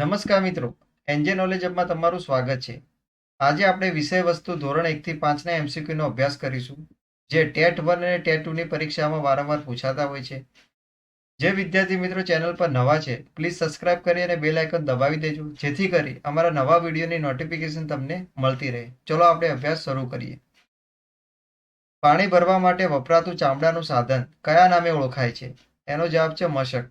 નમસ્કાર મિત્રો, NJ knowledge હબમાં તમારું સ્વાગત છે. આજે આપણે વિષય વસ્તુ ધોરણ 1 થી 5 ના એમસીક્યુનો અભ્યાસ કરીશું, જે ટેટ 1 અને ટેટ 2 ની પરીક્ષામાં વારંવાર પૂછાતા હોય છે. જે વિદ્યાર્થી મિત્રો ચેનલ પર નવા છે, પ્લીઝ સબસ્ક્રાઇબ કરી અને બેલ આઇકન દબાવી દેજો, જેથી કરી અમારા નવા વિડીયોની નોટિફિકેશન તમને મળતી રહે. ચલો આપણે અભ્યાસ શરૂ કરીએ. પાણી ભરવા માટે વપરાતું ચામડાનું સાધન કયા નામે ઓળખાય છે? એનો જવાબ છે મશક.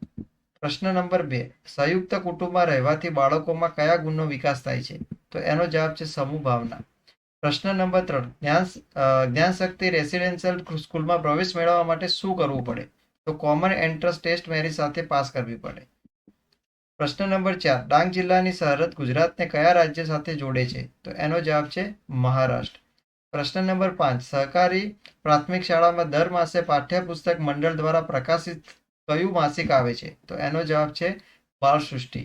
પ્રશ્ન નંબર 2, સંયુક્ત કુટુંબમાં રહેવાથી બાળકોમાં કયા ગુણનો વિકાસ થાય છે? તો એનો જવાબ છે સમૂહ ભાવના. પ્રશ્ન નંબર 3, જ્ઞાનશક્તિ રેસિડેન્શિયલ સ્કૂલમાં પ્રવેશ મેળવવા માટે શું કરવું પડે? તો કોમન એન્ટ્રન્સ ટેસ્ટ મેરિટ સાથે પાસ કરવી પડે. પ્રશ્ન નંબર 4, ડાંગ જિલ્લાની સરહદ ગુજરાતને કયા રાજ્ય સાથે જોડે છે? તો એનો જવાબ છે મહારાષ્ટ્ર. પ્રશ્ન નંબર 5, સહકારી પ્રાથમિક શાળામાં દર માસે પાઠ્યપુસ્તક મંડળ દ્વારા પ્રકાશિત કયું માસિક આવે છે? તો એનો જવાબ છે બાળસૃષ્ટિ.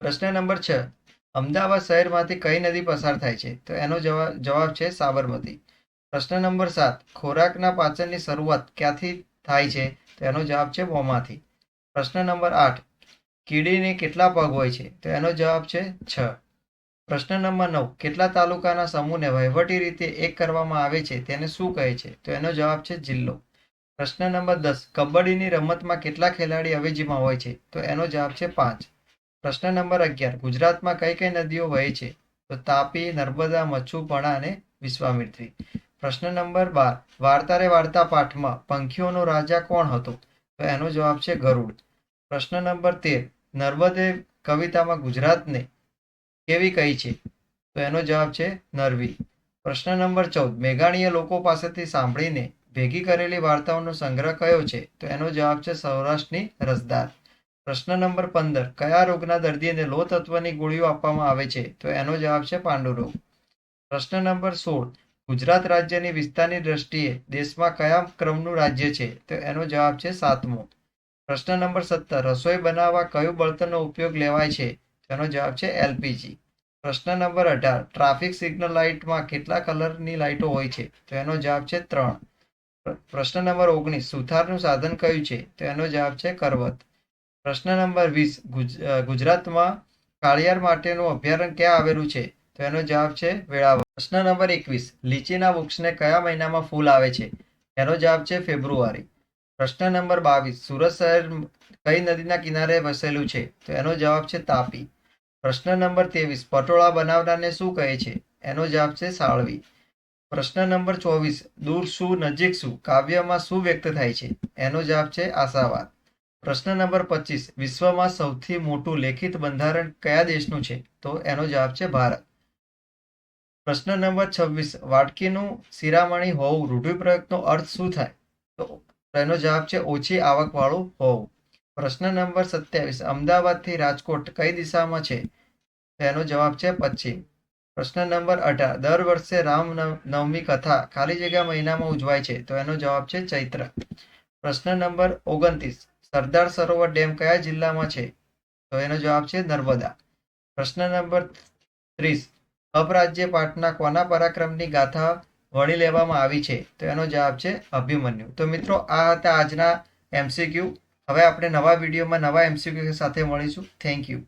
પ્રશ્ન નંબર 6, અમદાવાદ શહેરમાંથી કઈ નદી પસાર થાય છે? તો એનો જવાબ છે સાબરમતી. પ્રશ્ન નંબર 7, ખોરાકના પાચનની શરૂઆત ક્યાંથી થાય છે? તો એનો જવાબ છે મોંમાંથી. પ્રશ્ન નંબર 8, કીડીને કેટલા પગ હોય છે? તો એનો જવાબ છે 6. પ્રશ્ન નંબર 9, કેટલા તાલુકાના સમૂહને વહીવટી રીતે એક કરવામાં આવે છે તેને શું કહે છે? તો એનો જવાબ છે જિલ્લો. પ્રશ્ન નંબર 10, કબડ્ડીની રમતમાં કેટલા ખેલાડી અવેજીમાં હોય છે? તો એનો જવાબ છે 5. પ્રશ્ન નંબર 11, ગુજરાતમાં કઈ કઈ નદીઓ વહે છે? તો તાપી, નર્મદા, મચ્છુપણા અને વિશ્વામિત્રી. પ્રશ્ન નંબર 12, વાર્તા રે વાર્તા પાઠમાં પંખીઓનો રાજા કોણ હતો? તો એનો જવાબ છે ગરુડ. પ્રશ્ન નંબર 13, નર્મદે કવિતામાં ગુજરાતને કેવી કહી છે? તો એનો જવાબ છે નરવી. પ્રશ્ન નંબર 14, મેઘાણીએ લોકો પાસેથી સાંભળીને ભેગી કરેલી વાર્તાઓનો સંગ્રહ કયો છે? તો એનો જવાબ છે સૌરાષ્ટ્રની રસદાર. પ્રશ્ન નંબર 15, કયા રોગના દર્દીને લોહ તત્વની ગોળીઓ આપવામાં આવે છે? તો એનો જવાબ છે પાંડુરોગ. પ્રશ્ન નંબર 16, ગુજરાત રાજ્યની વિસ્તારની દ્રષ્ટિએ દેશમાં કયા ક્રમનું રાજ્ય છે? તો એનો જવાબ છે 7મો. પ્રશ્ન નંબર 17, રસોઈ બનાવવા કયું બળતણનો ઉપયોગ લેવાય છે? તેનો જવાબ છે એલપીજી. પ્રશ્ન નંબર 18, ટ્રાફિક સિગ્નલ લાઇટમાં કેટલા કલરની લાઇટો હોય છે? તો એનો જવાબ છે 3. પ્રશ્ન નંબર 19, સુથારનું સાધન કયું છે? તો એનો જવાબ છે કરવત. પ્રશ્ન નંબર 20, ગુજરાતમાં કાળિયાર માટેનું અભયારણ્ય ક્યાં આવેલું છે? તો એનો જવાબ છે વેળાવળ. પ્રશ્ન નંબર 21, લીચીના વૃક્ષને કયા મહિનામાં ફૂલ આવે છે? એનો જવાબ છે ફેબ્રુઆરી. પ્રશ્ન નંબર 22, સુરત શહેર કઈ નદીના કિનારે વસેલું છે? તો એનો જવાબ છે તાપી. પ્રશ્ન નંબર 23, પટોળા બનાવનારને શું કહે છે? એનો જવાબ છે સાળવી. પ્રશ્ન નંબર 24, દૂર શું નજીક શું કાવ્યમાં શું વ્યક્ત થાય છે? એનો જવાબ છે આશાવાદ. પ્રશ્ન નંબર 25, વિશ્વમાં સૌથી મોટું લેખિત બંધારણ કયા દેશનું છે? તો એનો જવાબ છે ભારત. પ્રશ્ન નંબર 26, વાટકીનું શિરામણી હોવું રૂઢિપ્રયોગનો અર્થ શું થાય? તો એનો જવાબ છે ઓછી આવકવાળું હોવું. પ્રશ્ન નંબર 27, અમદાવાદથી રાજકોટ કઈ દિશામાં છે? એનો જવાબ છે પશ્ચિમ. પ્રશ્ન નંબર 18, દર વર્ષે રામનવમી કથા ખાલી જગ્યા મહિનામાં ઉજવાય છે? તો એનો જવાબ છે ચૈત્ર. પ્રશ્ન નંબર 29, સરદાર સરોવર ડેમ કયા જિલ્લામાં છે? તો એનો જવાબ છે નર્મદા. પ્રશ્ન નંબર 30, અપરાજ્ય પાટના કોના પરાક્રમની ગાથા વણી લેવામાં આવી છે? તો એનો જવાબ છે અભિમન્યુ. તો મિત્રો, આ હતા આજના એમસીક્યુ. હવે આપણે નવા વિડીયોમાં નવા એમસીક્યુ સાથે મળીશું. Thank you.